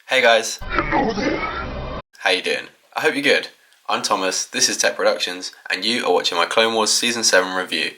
Hey guys, Hello there. how you doing? I hope you're good. I'm Thomas, this is Tech Productions, and you are watching my Clone Wars Season 7 review.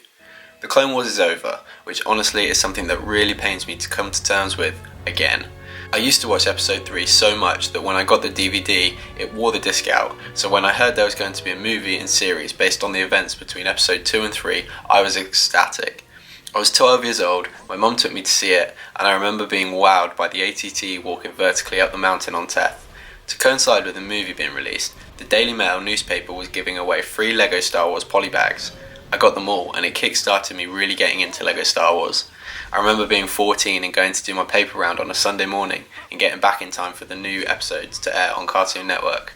The Clone Wars is over, which honestly is something that really pains me to come to terms with again. I used to watch episode 3 so much that when I got the DVD, it wore the disc out, so when I heard there was going to be a movie and series based on the events between episode 2 and 3, I was ecstatic. I was 12 years old, my mum took me to see it, and I remember being wowed by the ATT walking vertically up the mountain on Teth. To coincide with the movie being released, the Daily Mail newspaper was giving away free LEGO Star Wars polybags. I got them all, and it kick-started me really getting into LEGO Star Wars. I remember being 14 and going to do my paper round on a Sunday morning and getting back in time for the new episodes to air on Cartoon Network.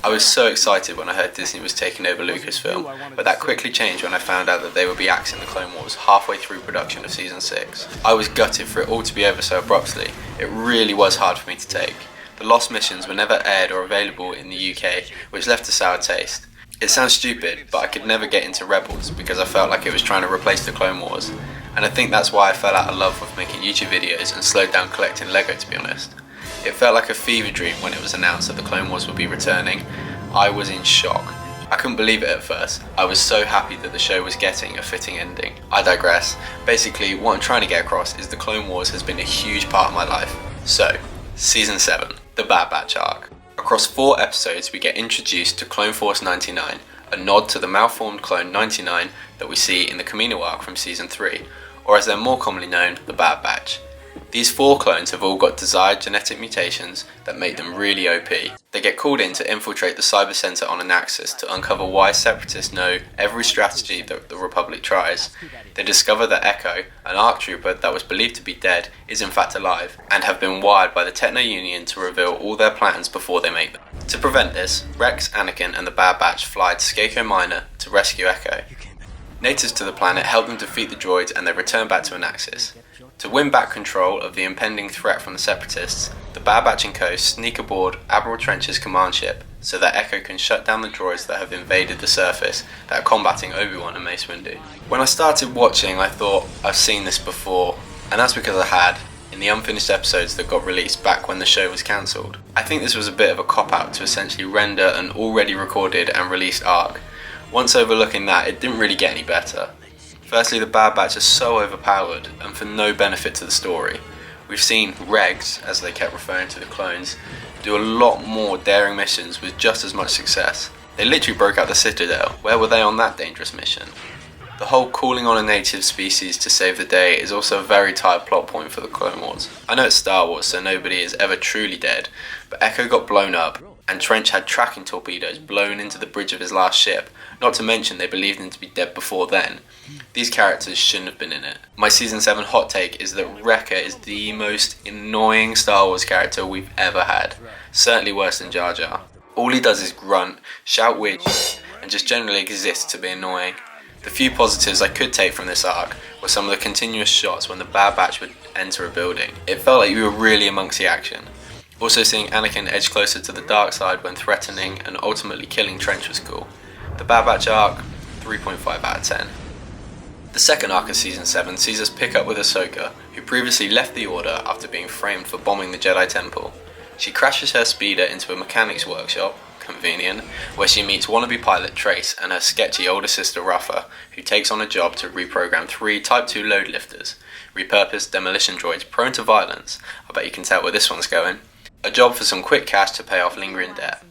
I was so excited when I heard Disney was taking over Lucasfilm, but that quickly changed when I found out that they would be axing the Clone Wars halfway through production of Season 6. I was gutted for it all to be over so abruptly. It really was hard for me to take. The lost missions were never aired or available in the UK, which left a sour taste. It sounds stupid, but I could never get into Rebels because I felt like it was trying to replace the Clone Wars, and I think that's why I fell out of love with making YouTube videos and slowed down collecting LEGO, to be honest. It felt like a fever dream when it was announced that the Clone Wars would be returning. I was in shock. I couldn't believe it at first. I was so happy that the show was getting a fitting ending. I digress. Basically, what I'm trying to get across is the Clone Wars has been a huge part of my life. So, Season 7, the Bad Batch arc. Across 4 episodes, we get introduced to Clone Force 99, a nod to the malformed Clone 99 that we see in the Kamino arc from Season 3, or as they're more commonly known, the Bad Batch. These 4 clones have all got desired genetic mutations that make them really OP. They get called in to infiltrate the Cyber Center on Anaxis to uncover why Separatists know every strategy that the Republic tries. They discover that Echo, an ARC trooper that was believed to be dead, is in fact alive, and have been wired by the Techno Union to reveal all their plans before they make them. To prevent this, Rex, Anakin and the Bad Batch fly to Skako Minor to rescue Echo. Natives to the planet help them defeat the droids and they return back to Anaxis. To win back control of the impending threat from the Separatists, the Bad Batch and Co. sneak aboard Admiral Trench's command ship so that Echo can shut down the droids that have invaded the surface that are combating Obi-Wan and Mace Windu. When I started watching, I thought, I've seen this before, and that's because I had, in the unfinished episodes that got released back when the show was cancelled. I think this was a bit of a cop-out to essentially render an already recorded and released arc. Once overlooking that, it didn't really get any better. Firstly, the Bad Batch are so overpowered and for no benefit to the story. We've seen Regs, as they kept referring to the clones, do a lot more daring missions with just as much success. They literally broke out the Citadel. Where were they on that dangerous mission? The whole calling on a native species to save the day is also a very tight plot point for the Clone Wars. I know it's Star Wars, so nobody is ever truly dead, but Echo got blown up, and Trench had tracking torpedoes blown into the bridge of his last ship, not to mention they believed him to be dead before then. These characters shouldn't have been in it. My Season 7 hot take is that Wrecker is the most annoying Star Wars character we've ever had. Certainly worse than Jar Jar. All he does is grunt, shout weird shit, and just generally exists to be annoying. The few positives I could take from this arc were some of the continuous shots when the Bad Batch would enter a building. It felt like you were really amongst the action. Also seeing Anakin edge closer to the dark side when threatening and ultimately killing Trench was cool. The Bad Batch arc, 3.5 out of 10. The second arc of Season 7 sees us pick up with Ahsoka, who previously left the Order after being framed for bombing the Jedi Temple. She crashes her speeder into a mechanic's workshop, convenient, where she meets wannabe pilot Trace and her sketchy older sister Rafa, who takes on a job to reprogram 3 Type 2 load lifters, repurposed demolition droids prone to violence. I bet you can tell where this one's going. A job for some quick cash to pay off lingering debt.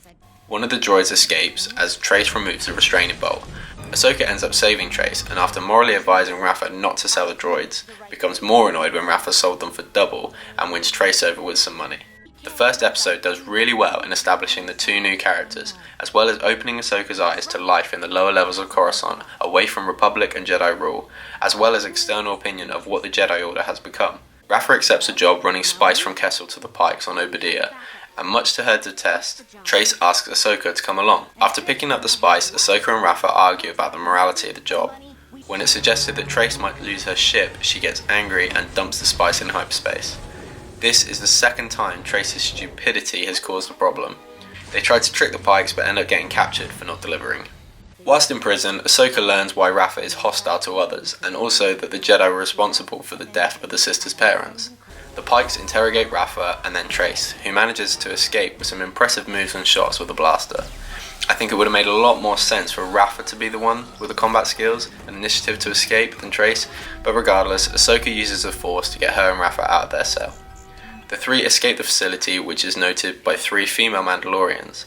One of the droids escapes as Trace removes the restraining bolt. Ahsoka ends up saving Trace, and after morally advising Rafa not to sell the droids, becomes more annoyed when Rafa sold them for double and wins Trace over with some money. The first episode does really well in establishing the 2 new characters, as well as opening Ahsoka's eyes to life in the lower levels of Coruscant, away from Republic and Jedi rule, as well as external opinion of what the Jedi Order has become. Rafa accepts a job running spice from Kessel to the Pikes on Obadiah, and much to her detest, Trace asks Ahsoka to come along. After picking up the spice, Ahsoka and Rafa argue about the morality of the job. When it's suggested that Trace might lose her ship, she gets angry and dumps the spice in hyperspace. This is the second time Trace's stupidity has caused a problem. They tried to trick the Pikes but end up getting captured for not delivering. Whilst in prison, Ahsoka learns why Rafa is hostile to others, and also that the Jedi were responsible for the death of the sister's parents. The Pikes interrogate Rafa and then Trace, who manages to escape with some impressive moves and shots with the blaster. I think it would have made a lot more sense for Rafa to be the one with the combat skills and initiative to escape than Trace, but regardless, Ahsoka uses the Force to get her and Rafa out of their cell. The three escape the facility, which is noted by 3 female Mandalorians.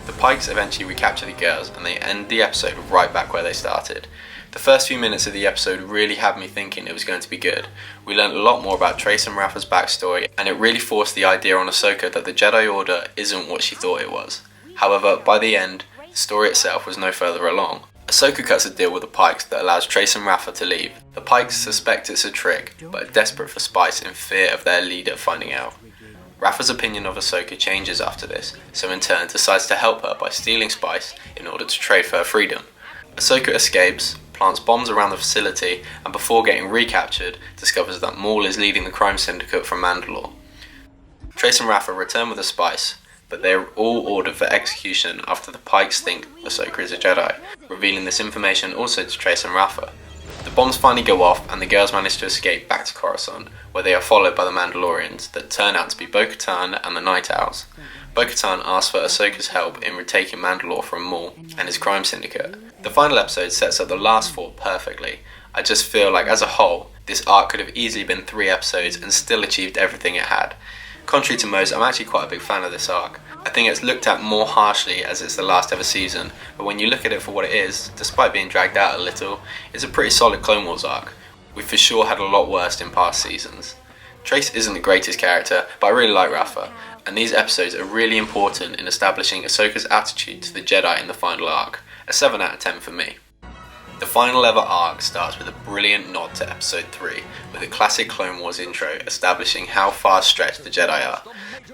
The Pikes eventually recapture the girls and they end the episode right back where they started. The first few minutes of the episode really had me thinking it was going to be good. We learned a lot more about Trace and Rafa's backstory, and it really forced the idea on Ahsoka that the Jedi Order isn't what she thought it was. However, by the end, the story itself was no further along. Ahsoka cuts a deal with the Pikes that allows Trace and Rafa to leave. The Pikes suspect it's a trick, but are desperate for spice in fear of their leader finding out. Rafa's opinion of Ahsoka changes after this, so in turn decides to help her by stealing spice in order to trade for her freedom. Ahsoka escapes, plants bombs around the facility, and before getting recaptured, discovers that Maul is leading the crime syndicate from Mandalore. Trace and Rafa return with the spice, but they are all ordered for execution after the Pikes think Ahsoka is a Jedi, revealing this information also to Trace and Rafa. The bombs finally go off and the girls manage to escape back to Coruscant, where they are followed by the Mandalorians that turn out to be Bo-Katan and the Night Owls. Bo-Katan asks for Ahsoka's help in retaking Mandalore from Maul and his crime syndicate. The final episode sets up the last 4 perfectly. I just feel like as a whole, this arc could have easily been 3 episodes and still achieved everything it had. Contrary to most, I'm actually quite a big fan of this arc. I think it's looked at more harshly as it's the last ever season, but when you look at it for what it is, despite being dragged out a little, it's a pretty solid Clone Wars arc. We've for sure had a lot worse in past seasons. Trace isn't the greatest character, but I really like Rafa, and these episodes are really important in establishing Ahsoka's attitude to the Jedi in the final arc. A 7 out of 10 for me. The final ever arc starts with a brilliant nod to episode 3, with a classic Clone Wars intro establishing how far stretched the Jedi are.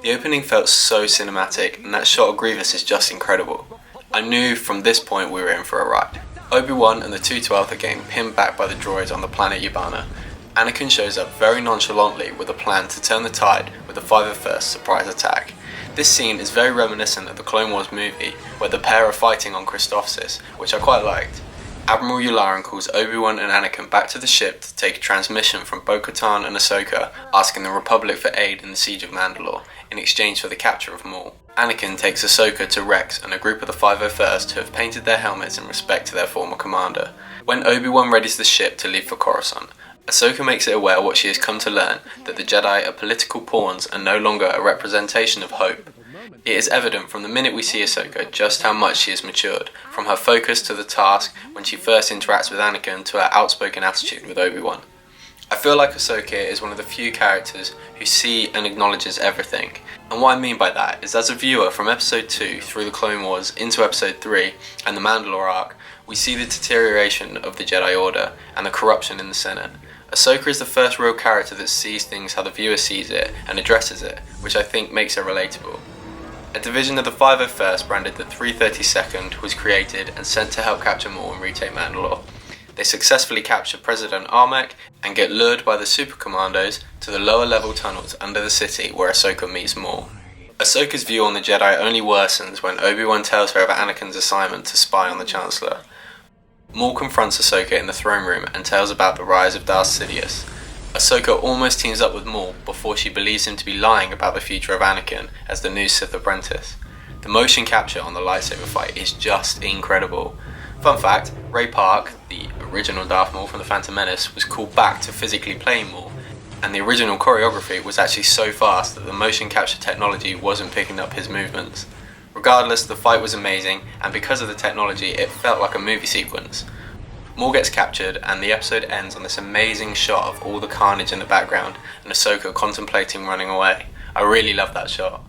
The opening felt so cinematic, and that shot of Grievous is just incredible. I knew from this point we were in for a ride. Obi-Wan and the 212th are getting pinned back by the droids on the planet Yavana. Anakin shows up very nonchalantly with a plan to turn the tide with the 501st surprise attack. This scene is very reminiscent of the Clone Wars movie, where the pair are fighting on Christophsis, which I quite liked. Admiral Yularen calls Obi-Wan and Anakin back to the ship to take a transmission from Bo-Katan and Ahsoka, asking the Republic for aid in the siege of Mandalore, in exchange for the capture of Maul. Anakin takes Ahsoka to Rex and a group of the 501st who have painted their helmets in respect to their former commander. When Obi-Wan readies the ship to leave for Coruscant, Ahsoka makes it aware what she has come to learn, that the Jedi are political pawns and no longer a representation of hope. It is evident from the minute we see Ahsoka just how much she has matured, from her focus to the task when she first interacts with Anakin to her outspoken attitude with Obi-Wan. I feel like Ahsoka is one of the few characters who see and acknowledges everything, and what I mean by that is as a viewer from episode 2 through the Clone Wars into episode 3 and the Mandalore arc, we see the deterioration of the Jedi Order and the corruption in the Senate. Ahsoka is the first real character that sees things how the viewer sees it and addresses it, which I think makes her relatable. A division of the 501st, branded the 332nd, was created and sent to help capture Maul and retake Mandalore. They successfully capture President Armek and get lured by the Super Commandos to the lower level tunnels under the city where Ahsoka meets Maul. Ahsoka's view on the Jedi only worsens when Obi-Wan tells her of Anakin's assignment to spy on the Chancellor. Maul confronts Ahsoka in the throne room and tells about the rise of Darth Sidious. Ahsoka almost teams up with Maul before she believes him to be lying about the future of Anakin as the new Sith apprentice. The motion capture on the lightsaber fight is just incredible. Fun fact, Ray Park, the original Darth Maul from The Phantom Menace, was called back to physically play Maul, and the original choreography was actually so fast that the motion capture technology wasn't picking up his movements. Regardless, the fight was amazing, and because of the technology, it felt like a movie sequence. Maul gets captured, and the episode ends on this amazing shot of all the carnage in the background and Ahsoka contemplating running away. I really love that shot.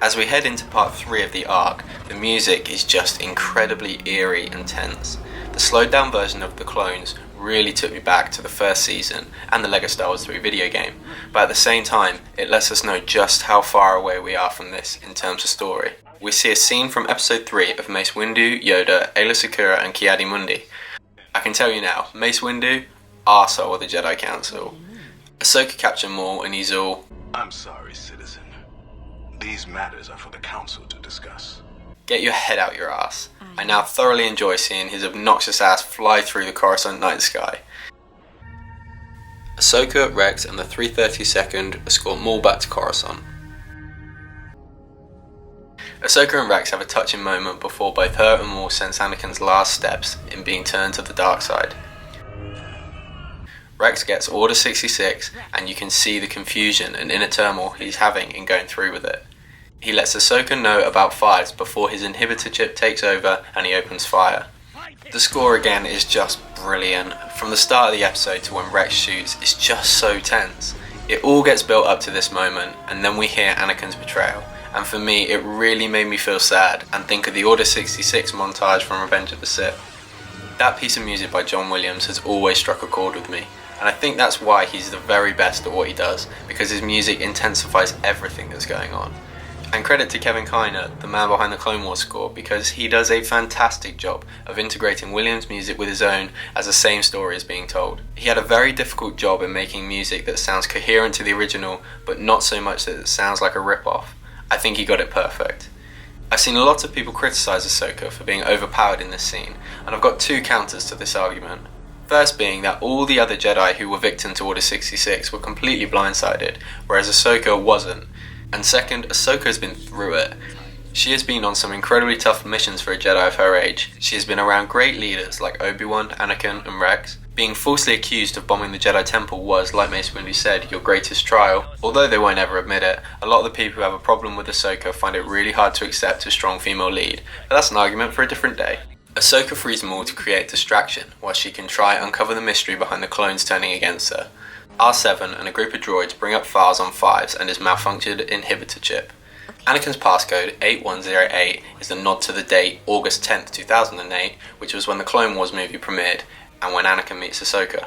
As we head into part 3 of the arc, the music is just incredibly eerie and tense. The slowed down version of The Clones really took me back to the first season and the LEGO Star Wars 3 video game, but at the same time, it lets us know just how far away we are from this in terms of story. We see a scene from episode 3 of Mace Windu, Yoda, Aayla Secura and Ki-Adi-Mundi. I can tell you now, Mace Windu, arsehole of the Jedi Council. Ahsoka captured Maul and he's all, I'm sorry, citizen. These matters are for the council to discuss. Get your head out your ass. I now thoroughly enjoy seeing his obnoxious ass fly through the Coruscant night sky. Ahsoka, Rex and the 332nd escort Maul back to Coruscant. Ahsoka and Rex have a touching moment before both her and Maul sense Anakin's last steps in being turned to the dark side. Rex gets Order 66 and you can see the confusion and inner turmoil he's having in going through with it. He lets Ahsoka know about fires before his inhibitor chip takes over and he opens fire. The score again is just brilliant. From the start of the episode to when Rex shoots, it's just so tense. It all gets built up to this moment and then we hear Anakin's betrayal. And for me, it really made me feel sad and think of the Order 66 montage from Revenge of the Sith. That piece of music by John Williams has always struck a chord with me. And I think that's why he's the very best at what he does, because his music intensifies everything that's going on. And credit to Kevin Kiner, the man behind the Clone Wars score, because he does a fantastic job of integrating Williams' music with his own as the same story is being told. He had a very difficult job in making music that sounds coherent to the original, but not so much that it sounds like a rip-off. I think he got it perfect. I've seen a lot of people criticise Ahsoka for being overpowered in this scene, and I've got two counters to this argument. First being that all the other Jedi who were victim to Order 66 were completely blindsided, whereas Ahsoka wasn't. And second, Ahsoka has been through it. She has been on some incredibly tough missions for a Jedi of her age. She has been around great leaders like Obi-Wan, Anakin and Rex. Being falsely accused of bombing the Jedi Temple was, like Mace Windu said, your greatest trial. Although they won't ever admit it, a lot of the people who have a problem with Ahsoka find it really hard to accept a strong female lead, but that's an argument for a different day. Ahsoka frees Maul to create distraction, while she can try uncover the mystery behind the clones turning against her. R7 and a group of droids bring up files on Fives and his malfunctioned inhibitor chip. Anakin's passcode 8108 is a nod to the date August 10th, 2008, which was when the Clone Wars movie premiered, and when Anakin meets Ahsoka.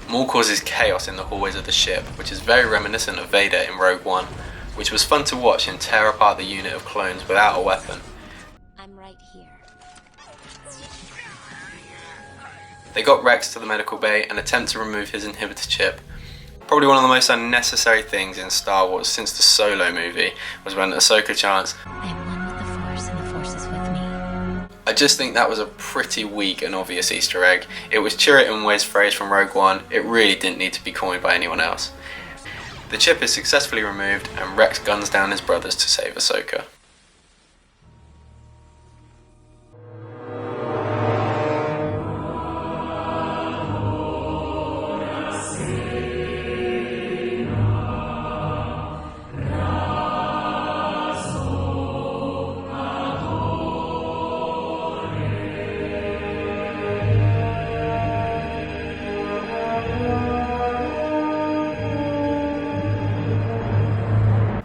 Maul causes chaos in the hallways of the ship, which is very reminiscent of Vader in Rogue One, which was fun to watch him tear apart the unit of clones without a weapon. I'm right here. They got Rex to the medical bay and attempt to remove his inhibitor chip. Probably one of the most unnecessary things in Star Wars since the Solo movie was when Ahsoka chants, I am one with the Force and the Force is with me. I just think that was a pretty weak and obvious Easter egg. It was Chirrut Imwe's phrase from Rogue One, it really didn't need to be coined by anyone else. The chip is successfully removed and Rex guns down his brothers to save Ahsoka.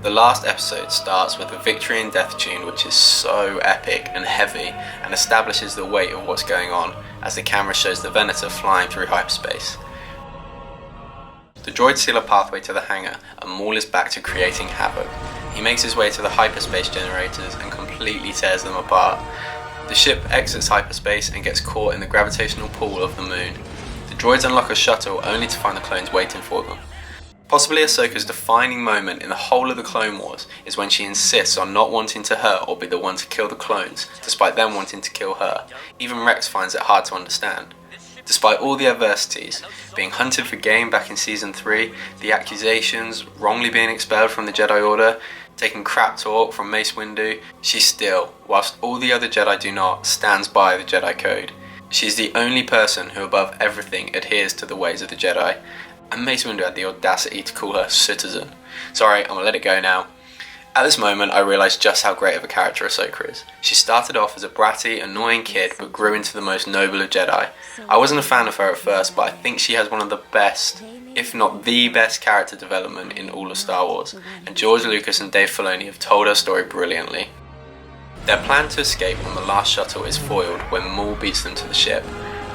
The last episode starts with a victory and death tune which is so epic and heavy and establishes the weight of what's going on as the camera shows the Venator flying through hyperspace. The droids seal a pathway to the hangar and Maul is back to creating havoc. He makes his way to the hyperspace generators and completely tears them apart. The ship exits hyperspace and gets caught in the gravitational pull of the moon. The droids unlock a shuttle only to find the clones waiting for them. Possibly Ahsoka's defining moment in the whole of the Clone Wars is when she insists on not wanting to hurt or be the one to kill the clones, despite them wanting to kill her. Even Rex finds it hard to understand. Despite all the adversities, being hunted for game back in Season 3, the accusations, wrongly being expelled from the Jedi Order, taking crap talk from Mace Windu, she still, whilst all the other Jedi do not, stands by the Jedi Code. She's the only person who above everything adheres to the ways of the Jedi. And Mace Windu had the audacity to call her citizen. Sorry, I'm gonna let it go now. At this moment, I realised just how great of a character Ahsoka is. She started off as a bratty, annoying kid, but grew into the most noble of Jedi. I wasn't a fan of her at first, but I think she has one of the best, if not the best character development in all of Star Wars, and George Lucas and Dave Filoni have told her story brilliantly. Their plan to escape on the last shuttle is foiled when Maul beats them to the ship.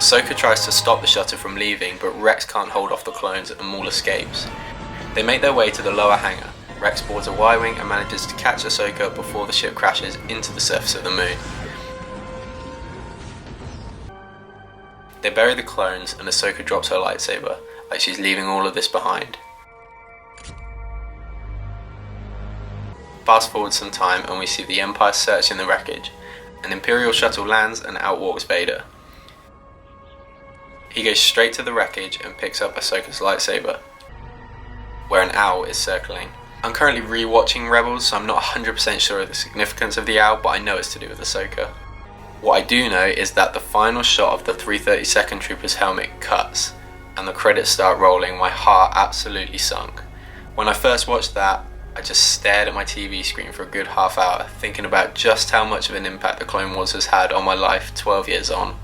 Ahsoka tries to stop the shuttle from leaving, but Rex can't hold off the clones and Maul escapes. They make their way to the lower hangar. Rex boards a Y-wing and manages to catch Ahsoka before the ship crashes into the surface of the moon. They bury the clones and Ahsoka drops her lightsaber, like she's leaving all of this behind. Fast forward some time and we see the Empire searching the wreckage. An Imperial shuttle lands and out walks Vader. He goes straight to the wreckage and picks up Ahsoka's lightsaber, where an owl is circling. I'm currently re-watching Rebels, so I'm not 100% sure of the significance of the owl, but I know it's to do with Ahsoka. What I do know is that the final shot of the 332nd Trooper's helmet cuts, and the credits start rolling. My heart absolutely sunk. When I first watched that, I just stared at my TV screen for a good half hour, thinking about just how much of an impact the Clone Wars has had on my life 12 years on.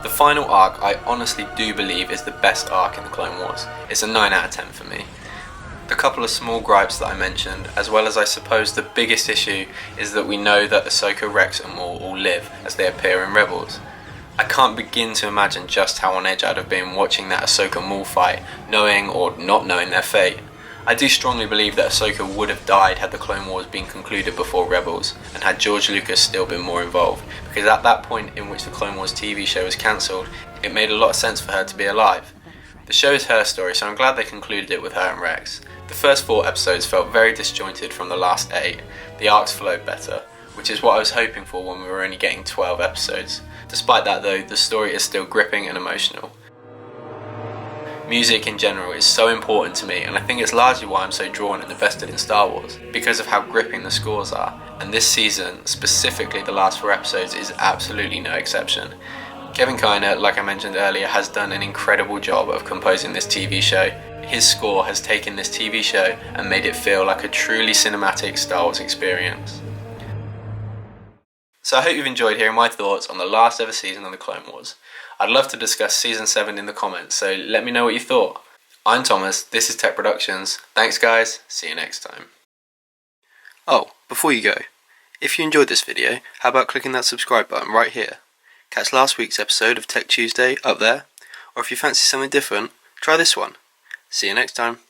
The final arc I honestly do believe is the best arc in the Clone Wars. It's a 9 out of 10 for me. The couple of small gripes that I mentioned, as well as I suppose the biggest issue, is that we know that Ahsoka, Rex and Maul all live as they appear in Rebels. I can't begin to imagine just how on edge I'd have been watching that Ahsoka Maul fight, knowing or not knowing their fate. I do strongly believe that Ahsoka would have died had the Clone Wars been concluded before Rebels, and had George Lucas still been more involved, because at that point in which the Clone Wars TV show was cancelled, it made a lot of sense for her to be alive. The show is her story, so I'm glad they concluded it with her and Rex. The first 4 episodes felt very disjointed from the last 8. The arcs flowed better, which is what I was hoping for when we were only getting 12 episodes. Despite that though, the story is still gripping and emotional. Music in general is so important to me, and I think it's largely why I'm so drawn and invested in Star Wars, because of how gripping the scores are, and this season, specifically the last 4 episodes, is absolutely no exception. Kevin Kiner, like I mentioned earlier, has done an incredible job of composing this TV show. His score has taken this TV show and made it feel like a truly cinematic Star Wars experience. So I hope you've enjoyed hearing my thoughts on the last ever season of the Clone Wars. I'd love to discuss Season 7 in the comments, so let me know what you thought. I'm Thomas, this is Tech Productions. Thanks guys, see you next time. Oh, before you go, if you enjoyed this video, how about clicking that subscribe button right here? Catch last week's episode of Tech Tuesday up there, or if you fancy something different, try this one. See you next time.